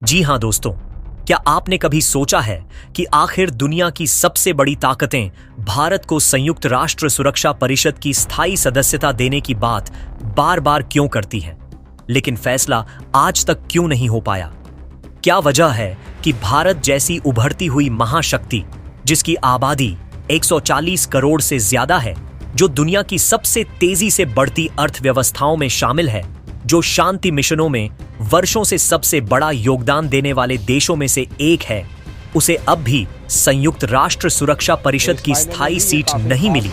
जी हाँ दोस्तों, क्या आपने कभी सोचा है कि आखिर दुनिया की सबसे बड़ी ताकतें भारत को संयुक्त राष्ट्र सुरक्षा परिषद की स्थायी सदस्यता देने की बात बार बार क्यों करती हैं, लेकिन फैसला आज तक क्यों नहीं हो पाया? क्या वजह है कि भारत जैसी उभरती हुई महाशक्ति, जिसकी आबादी 140 करोड़ से ज्यादा है, जो दुनिया की सबसे तेजी से बढ़ती अर्थव्यवस्थाओं में शामिल है, जो शांति मिशनों में वर्षों से सबसे बड़ा योगदान देने वाले देशों में से एक है, उसे अब भी संयुक्त राष्ट्र सुरक्षा परिषद की स्थायी सीट नहीं मिली?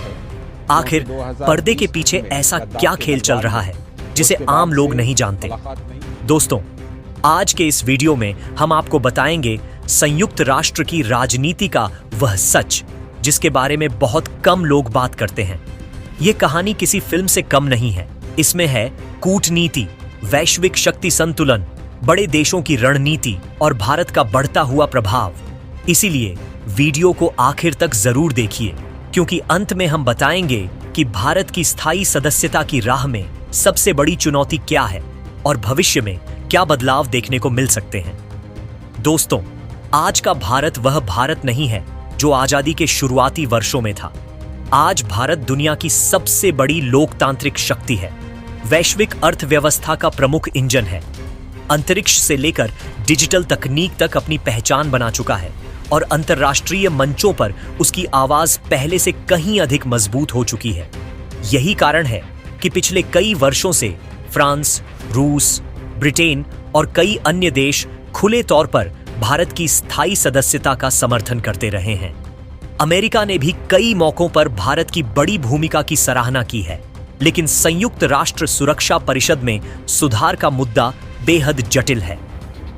आखिर पर्दे के पीछे ऐसा क्या खेल चल रहा है जिसे आम लोग नहीं जानते? दोस्तों, आज के इस वीडियो में हम आपको बताएंगे संयुक्त राष्ट्र की राजनीति का वह सच जिसके बारे में बहुत कम लोग बात करते हैं। यह कहानी किसी फिल्म से कम नहीं है। इसमें है कूटनीति, वैश्विक शक्ति संतुलन, बड़े देशों की रणनीति और भारत का बढ़ता हुआ प्रभाव। इसीलिए वीडियो को आखिर तक जरूर देखिए, क्योंकि अंत में हम बताएंगे कि भारत की स्थायी सदस्यता की राह में सबसे बड़ी चुनौती क्या है और भविष्य में क्या बदलाव देखने को मिल सकते हैं। दोस्तों, आज का भारत वह भारत नहीं है जो आजादी के शुरुआती वर्षों में था। आज भारत दुनिया की सबसे बड़ी लोकतांत्रिक शक्ति है, वैश्विक अर्थव्यवस्था का प्रमुख इंजन है, अंतरिक्ष से लेकर डिजिटल तकनीक तक अपनी पहचान बना चुका है और अंतर्राष्ट्रीय मंचों पर उसकी आवाज पहले से कहीं अधिक मजबूत हो चुकी है। यही कारण है कि पिछले कई वर्षों से फ्रांस, रूस, ब्रिटेन और कई अन्य देश खुले तौर पर भारत की स्थायी सदस्यता का समर्थन करते रहे हैं। अमेरिका ने भी कई मौकों पर भारत की बड़ी भूमिका की सराहना की है, लेकिन संयुक्त राष्ट्र सुरक्षा परिषद में सुधार का मुद्दा बेहद जटिल है।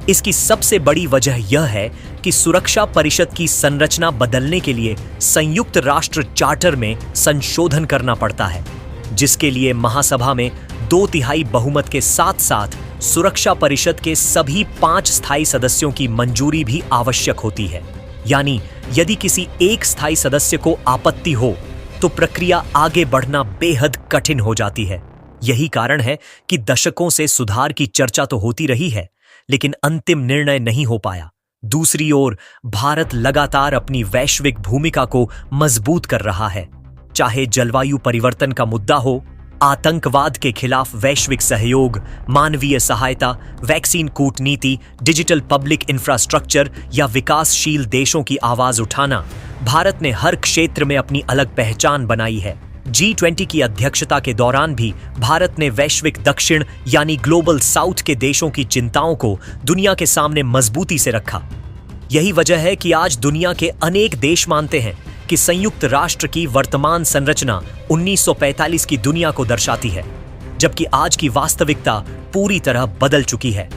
इसकी सबसे बड़ी वजह यह है कि सुरक्षा परिषद की संरचना बदलने के लिए संयुक्त राष्ट्र चार्टर में संशोधन करना पड़ता है, जिसके लिए महासभा में 2/3 बहुमत के साथ साथ सुरक्षा परिषद के सभी 5 स्थायी सदस्यों की मंजूरी भी आवश्यक होती है। यानी यदि किसी एक स्थायी सदस्य को आपत्ति हो तो प्रक्रिया आगे बढ़ना बेहद कठिन हो जाती है। यही कारण है कि दशकों से सुधार की चर्चा तो होती रही है, लेकिन अंतिम निर्णय नहीं हो पाया। दूसरी ओर भारत लगातार अपनी वैश्विक भूमिका को मजबूत कर रहा है, चाहे जलवायु परिवर्तन का मुद्दा हो, आतंकवाद के खिलाफ वैश्विक सहयोग, मानवीय सहायता, वैक्सीन कूटनीति, डिजिटल पब्लिक इंफ्रास्ट्रक्चर या विकासशील देशों की आवाज उठाना। भारत ने हर क्षेत्र में अपनी अलग पहचान बनाई है। G20 की अध्यक्षता के दौरान भी भारत ने वैश्विक दक्षिण यानी ग्लोबल साउथ के देशों की चिंताओं को दुनिया के सामने मजबूती से रखा। यही वजह है कि आज दुनिया के अनेक देश मानते हैं कि संयुक्त राष्ट्र की वर्तमान संरचना 1945 की दुनिया को दर्शाती है, जबकि आज की वास्तविकता पूरी तरह बदल चुकी है।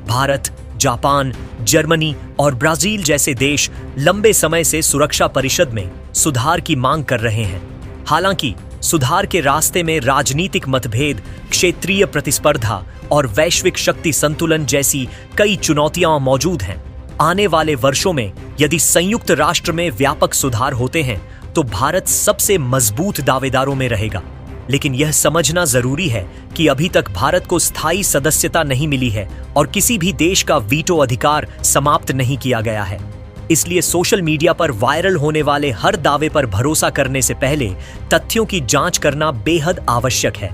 भारत, जापान, जर्मनी और ब्राजील जैसे देश लंबे समय से सुरक्षा परिषद में सुधार की मांग कर रहे हैं। हालांकि सुधार के रास्ते में राजनीतिक मतभेद, क्षेत्रीय प्रतिस्पर्धा और वैश्विक शक्ति संतुलन जैसी कई चुनौतियां मौजूद हैं। आने वाले वर्षों में यदि संयुक्त राष्ट्र में व्यापक सुधार होते हैं तो भारत सबसे मजबूत दावेदारों में रहेगा। लेकिन यह समझना जरूरी है कि अभी तक भारत को स्थायी सदस्यता नहीं मिली है और किसी भी देश का वीटो अधिकार समाप्त नहीं किया गया है। इसलिए सोशल मीडिया पर वायरल होने वाले हर दावे पर भरोसा करने से पहले तथ्यों की जांच करना बेहद आवश्यक है।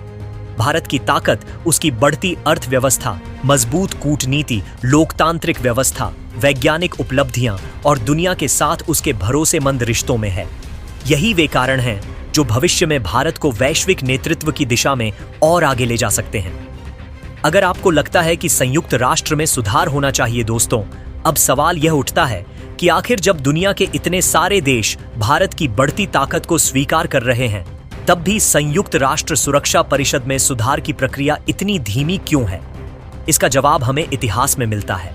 भारत की ताकत उसकी बढ़ती अर्थव्यवस्था, मजबूत कूटनीति, लोकतांत्रिक व्यवस्था, वैज्ञानिक उपलब्धियां और दुनिया के साथ उसके भरोसेमंद रिश्तों में है। यही वे कारण हैं जो भविष्य में भारत को वैश्विक नेतृत्व की दिशा में और आगे ले जा सकते हैं। अगर आपको लगता है कि संयुक्त राष्ट्र में सुधार होना चाहिए दोस्तों, अब सवाल यह उठता है कि आखिर जब दुनिया के इतने सारे देश भारत की बढ़ती ताकत को स्वीकार कर रहे हैं, तब भी संयुक्त राष्ट्र सुरक्षा परिषद में सुधार की प्रक्रिया इतनी धीमी क्यों है? इसका जवाब हमें इतिहास में मिलता है।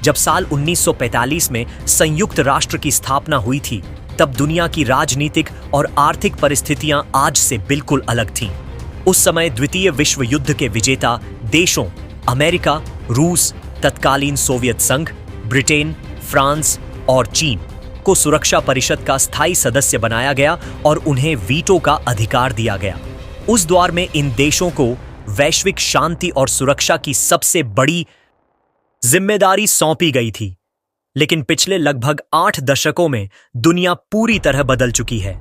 जब साल 1945 में संयुक्त राष्ट्र की स्थापना हुई थी, तब दुनिया की राजनीतिक और आर्थिक परिस्थितियां आज से बिल्कुल अलग थीं। उस समय द्वितीय विश्व युद्ध के विजेता देशों अमेरिका, रूस, तत्कालीन सोवियत संघ, ब्रिटेन, फ्रांस और चीन को सुरक्षा परिषद का स्थायी सदस्य बनाया गया और उन्हें वीटो का अधिकार दिया गया। उस दौर में इन देशों को वैश्विक शांति और सुरक्षा की सबसे बड़ी जिम्मेदारी सौंपी गई थी। लेकिन पिछले लगभग 8 दशकों में दुनिया पूरी तरह बदल चुकी है।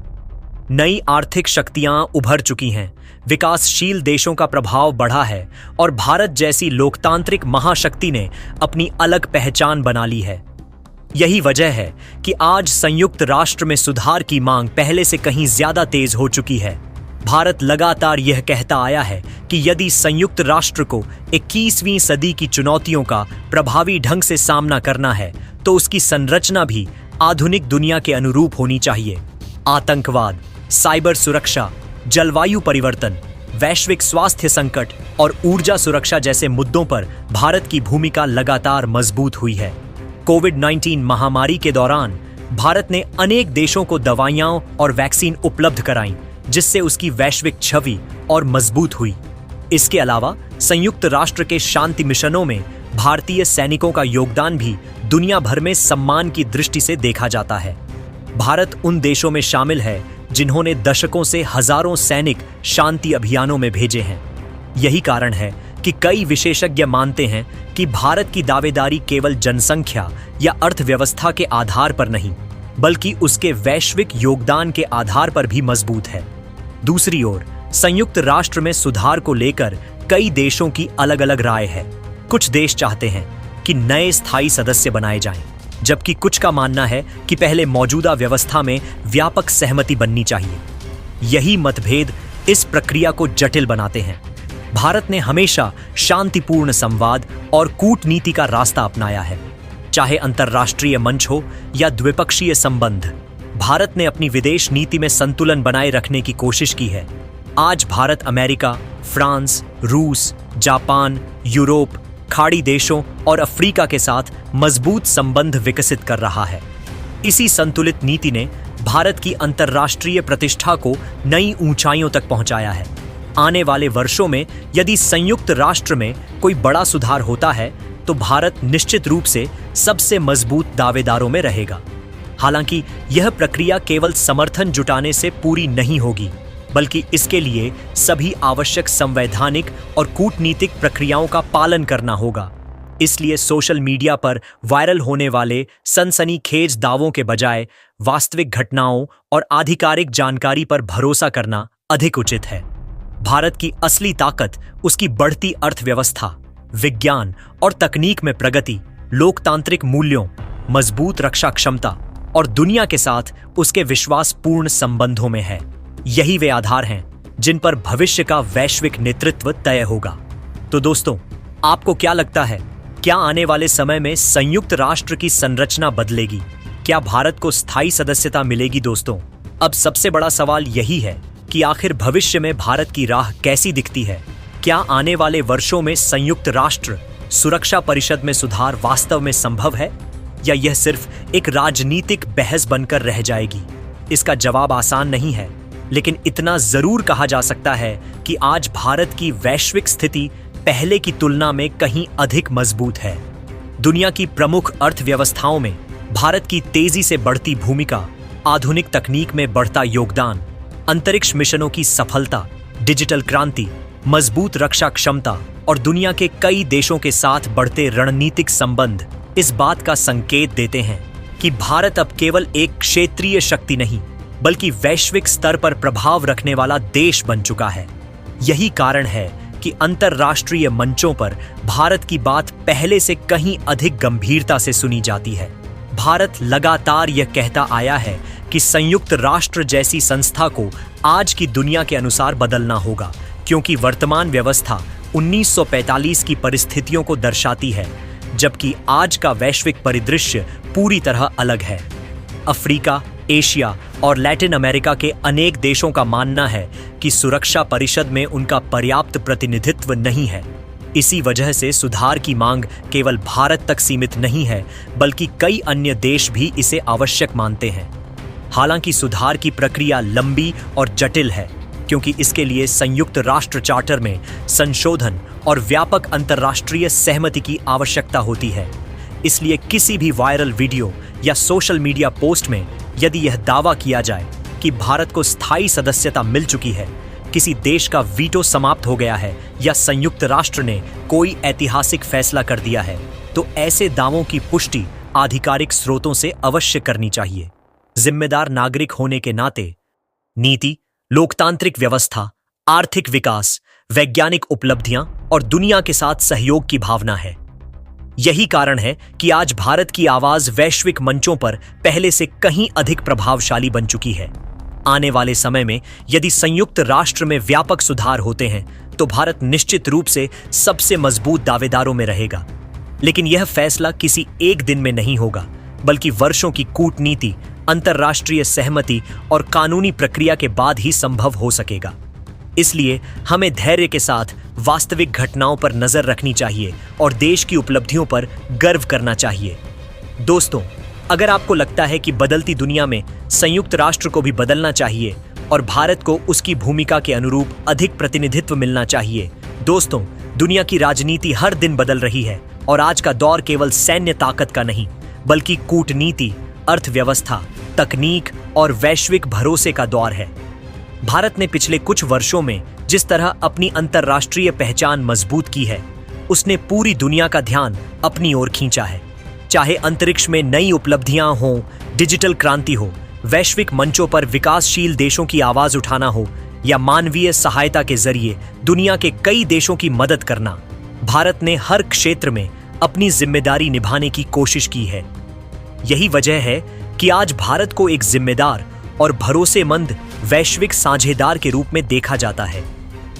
नई आर्थिक शक्तियां उभर चुकी हैं, विकासशील देशों का प्रभाव बढ़ा है और भारत जैसी लोकतांत्रिक महाशक्ति ने अपनी अलग पहचान बना ली है। यही वजह है कि आज संयुक्त राष्ट्र में सुधार की मांग पहले से कहीं ज्यादा तेज हो चुकी है। भारत लगातार यह कहता आया है कि यदि संयुक्त राष्ट्र को 21वीं सदी की चुनौतियों का प्रभावी ढंग से सामना करना है तो उसकी संरचना भी आधुनिक दुनिया के अनुरूप होनी चाहिए। आतंकवाद, साइबर सुरक्षा, जलवायु परिवर्तन, वैश्विक स्वास्थ्य संकट और ऊर्जा सुरक्षा जैसे मुद्दों पर भारत की भूमिका लगातार मजबूत हुई है। कोविड-19 महामारी के दौरान भारत ने अनेक देशों को दवाइयां और वैक्सीन उपलब्ध कराईं, जिससे उसकी वैश्विक छवि और मजबूत हुई। इसके अलावा संयुक्त राष्ट्र के शांति मिशनों में भारतीय सैनिकों का योगदान भी दुनिया भर में सम्मान की दृष्टि से देखा जाता है। भारत उन देशों में शामिल है जिन्होंने दशकों से हजारों सैनिक शांति अभियानों में भेजे हैं। यही कारण है कि कई विशेषज्ञ मानते हैं कि भारत की दावेदारी केवल जनसंख्या या अर्थव्यवस्था के आधार पर नहीं, बल्कि उसके वैश्विक योगदान के आधार पर भी मजबूत है। दूसरी ओर संयुक्त राष्ट्र में सुधार को लेकर कई देशों की अलग अलग राय है। कुछ देश चाहते हैं कि नए स्थायी सदस्य बनाए जाएं, जबकि कुछ का मानना है कि पहले मौजूदा व्यवस्था में व्यापक सहमति बननी चाहिए। यही मतभेद इस प्रक्रिया को जटिल बनाते हैं। भारत ने हमेशा शांतिपूर्ण संवाद और कूटनीति का रास्ता अपनाया है। चाहे अंतर्राष्ट्रीय मंच हो या द्विपक्षीय संबंध, भारत ने अपनी विदेश नीति में संतुलन बनाए रखने की कोशिश की है। आज भारत अमेरिका, फ्रांस, रूस, जापान, यूरोप, खाड़ी देशों और अफ्रीका के साथ मजबूत संबंध विकसित कर रहा है। इसी संतुलित नीति ने भारत की अंतर्राष्ट्रीय प्रतिष्ठा को नई ऊंचाइयों तक पहुंचाया है। आने वाले वर्षों में यदि संयुक्त राष्ट्र में कोई बड़ा सुधार होता है तो भारत निश्चित रूप से सबसे मजबूत दावेदारों में रहेगा। हालांकि यह प्रक्रिया केवल समर्थन जुटाने से पूरी नहीं होगी, बल्कि इसके लिए सभी आवश्यक संवैधानिक और कूटनीतिक प्रक्रियाओं का पालन करना होगा। इसलिए सोशल मीडिया पर वायरल होने वाले सनसनीखेज दावों के बजाय वास्तविक घटनाओं और आधिकारिक जानकारी पर भरोसा करना अधिक उचित है। भारत की असली ताकत उसकी बढ़ती अर्थव्यवस्था, विज्ञान और तकनीक में प्रगति, लोकतांत्रिक मूल्यों, मजबूत रक्षा क्षमता और दुनिया के साथ उसके विश्वासपूर्ण संबंधों में है। यही वे आधार हैं जिन पर भविष्य का वैश्विक नेतृत्व तय होगा। तो दोस्तों, आपको क्या लगता है, क्या आने वाले समय में संयुक्त राष्ट्र की संरचना बदलेगी? क्या भारत को स्थायी सदस्यता मिलेगी? दोस्तों, अब सबसे बड़ा सवाल यही है कि आखिर भविष्य में भारत की राह कैसी दिखती है? क्या आने वाले वर्षों में संयुक्त राष्ट्र सुरक्षा परिषद में सुधार वास्तव में संभव है, या यह सिर्फ एक राजनीतिक बहस बनकर रह जाएगी? इसका जवाब आसान नहीं है, लेकिन इतना जरूर कहा जा सकता है कि आज भारत की वैश्विक स्थिति पहले की तुलना में कहीं अधिक मजबूत है। दुनिया की प्रमुख अर्थव्यवस्थाओं में भारत की तेजी से बढ़ती भूमिका, आधुनिक तकनीक में बढ़ता योगदान, अंतरिक्ष मिशनों की सफलता, डिजिटल क्रांति, मजबूत रक्षा क्षमता और दुनिया के कई देशों के साथ बढ़ते रणनीतिक संबंध इस बात का संकेत देते हैं कि भारत अब केवल एक क्षेत्रीय शक्ति नहीं, बल्कि वैश्विक स्तर पर प्रभाव रखने वाला देश बन चुका है। यही कारण है कि अंतर्राष्ट्रीय मंचों पर भारत की बात पहले से कहीं अधिक गंभीरता से सुनी जाती है। भारत लगातार यह कहता आया है कि संयुक्त राष्ट्र जैसी संस्था को आज की दुनिया के अनुसार बदलना होगा, क्योंकि वर्तमान व्यवस्था 1945 की परिस्थितियों को दर्शाती है, जबकि आज का वैश्विक परिदृश्य पूरी तरह अलग है। अफ्रीका, एशिया और लैटिन अमेरिका के अनेक देशों का मानना है कि सुरक्षा परिषद में उनका पर्याप्त प्रतिनिधित्व नहीं है। इसी वजह से सुधार की मांग केवल भारत तक सीमित नहीं है, बल्कि कई अन्य देश भी इसे आवश्यक मानते हैं। हालांकि सुधार की प्रक्रिया लंबी और जटिल है, क्योंकि इसके लिए संयुक्त राष्ट्र चार्टर में संशोधन और व्यापक अंतर्राष्ट्रीय सहमति की आवश्यकता होती है। इसलिए किसी भी वायरल वीडियो या सोशल मीडिया पोस्ट में यदि यह दावा किया जाए कि भारत को स्थायी सदस्यता मिल चुकी है, किसी देश का वीटो समाप्त हो गया है या संयुक्त राष्ट्र ने कोई ऐतिहासिक फैसला कर दिया है, तो ऐसे दावों की पुष्टि आधिकारिक स्रोतों से अवश्य करनी चाहिए। जिम्मेदार नागरिक होने के नाते नीति, लोकतांत्रिक व्यवस्था, आर्थिक विकास, वैज्ञानिक उपलब्धियां और दुनिया के साथ सहयोग की भावना है। यही कारण है कि आज भारत की आवाज वैश्विक मंचों पर पहले से कहीं अधिक प्रभावशाली बन चुकी है। आने वाले समय में यदि संयुक्त राष्ट्र में व्यापक सुधार होते हैं तो भारत निश्चित रूप से सबसे मजबूत दावेदारों में रहेगा। लेकिन यह फैसला किसी एक दिन में नहीं होगा, बल्कि वर्षों की कूटनीति, अंतर्राष्ट्रीय सहमति और कानूनी प्रक्रिया के बाद ही संभव हो सकेगा। इसलिए हमें धैर्य के साथ वास्तविक घटनाओं पर नजर रखनी चाहिए और देश की उपलब्धियों पर गर्व करना चाहिए। दोस्तों, अगर आपको लगता है कि बदलती दुनिया में संयुक्त राष्ट्र को भी बदलना चाहिए और भारत को उसकी भूमिका के अनुरूप अधिक प्रतिनिधित्व मिलना चाहिए। दोस्तों, दुनिया की राजनीति हर दिन बदल रही है और आज का दौर केवल सैन्य ताकत का नहीं, बल्कि कूटनीति, अर्थव्यवस्था, तकनीक और वैश्विक भरोसे का दौर है। भारत ने पिछले कुछ वर्षों में जिस तरह अपनी अंतर्राष्ट्रीय पहचान मजबूत की है, उसने पूरी दुनिया का ध्यान अपनी ओर खींचा है। चाहे अंतरिक्ष में नई उपलब्धियां हों, डिजिटल क्रांति हो, वैश्विक मंचों पर विकासशील देशों की आवाज उठाना हो या मानवीय सहायता के जरिए दुनिया के कई देशों की मदद करना, भारत ने हर क्षेत्र में अपनी जिम्मेदारी निभाने की कोशिश की है। यही वजह है कि आज भारत को एक जिम्मेदार और भरोसेमंद वैश्विक साझेदार के रूप में देखा जाता है।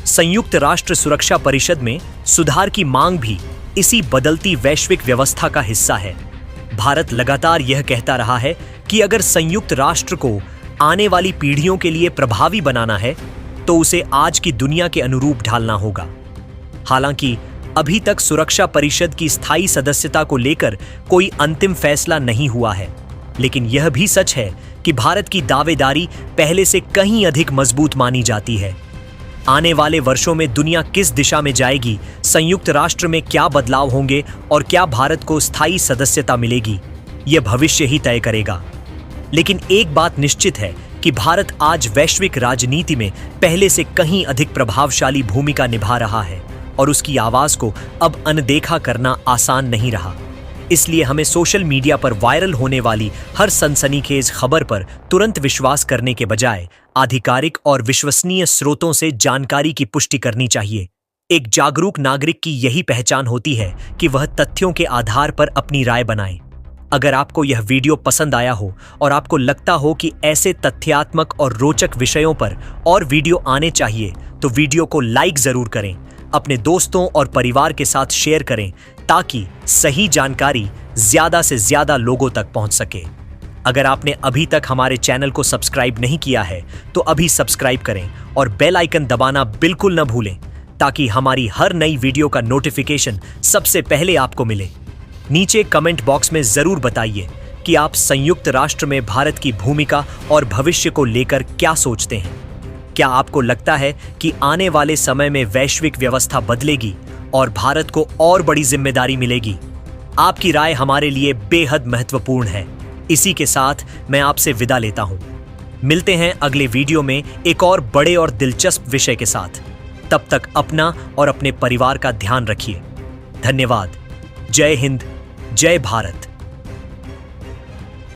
संयुक्त राष्ट्र सुरक्षा परिषद में सुधार की मांग भी इसी बदलती वैश्विक व्यवस्था का हिस्सा है। भारत लगातार यह कहता रहा है कि अगर संयुक्त राष्ट्र को आने वाली पीढ़ियों के लिए प्रभावी बनाना है तो उसे आज की दुनिया के अनुरूप ढालना होगा। हालांकि अभी तक सुरक्षा परिषद की स्थायी सदस्यता को लेकर कोई अंतिम फैसला नहीं हुआ है, लेकिन यह भी सच है कि भारत की दावेदारी पहले से कहीं अधिक मजबूत मानी जाती है। आने वाले वर्षों में दुनिया किस दिशा में जाएगी, संयुक्त राष्ट्र में क्या बदलाव होंगे और क्या भारत को स्थायी सदस्यता मिलेगी, यह भविष्य ही तय करेगा। लेकिन एक बात निश्चित है कि भारत आज वैश्विक राजनीति में पहले से कहीं अधिक प्रभावशाली भूमिका निभा रहा है और उसकी आवाज को अब अनदेखा करना आसान नहीं रहा। इसलिए हमें सोशल मीडिया पर वायरल होने वाली हर सनसनीखेज खबर पर तुरंत विश्वास करने के बजाय आधिकारिक और विश्वसनीय स्रोतों से जानकारी की पुष्टि करनी चाहिए। एक जागरूक नागरिक की यही पहचान होती है कि वह तथ्यों के आधार पर अपनी राय बनाए। अगर आपको यह वीडियो पसंद आया हो और आपको लगता हो कि ऐसे तथ्यात्मक और रोचक विषयों पर और वीडियो आने चाहिए, तो वीडियो को लाइक जरूर करें, अपने दोस्तों और परिवार के साथ शेयर करें ताकि सही जानकारी ज्यादा से ज्यादा लोगों तक पहुंच सके। अगर आपने अभी तक हमारे चैनल को सब्सक्राइब नहीं किया है तो अभी सब्सक्राइब करें और बेल आइकन दबाना बिल्कुल न भूलें ताकि हमारी हर नई वीडियो का नोटिफिकेशन सबसे पहले आपको मिले। नीचे कमेंट बॉक्स में जरूर बताइए कि आप संयुक्त राष्ट्र में भारत की भूमिका और भविष्य को लेकर क्या सोचते हैं। क्या आपको लगता है कि आने वाले समय में वैश्विक व्यवस्था बदलेगी और भारत को और बड़ी जिम्मेदारी मिलेगी? आपकी राय हमारे लिए बेहद महत्वपूर्ण है। इसी के साथ मैं आपसे विदा लेता हूं। मिलते हैं अगले वीडियो में एक और बड़े और दिलचस्प विषय के साथ। तब तक अपना और अपने परिवार का ध्यान रखिए। धन्यवाद। जय हिंद, जय भारत।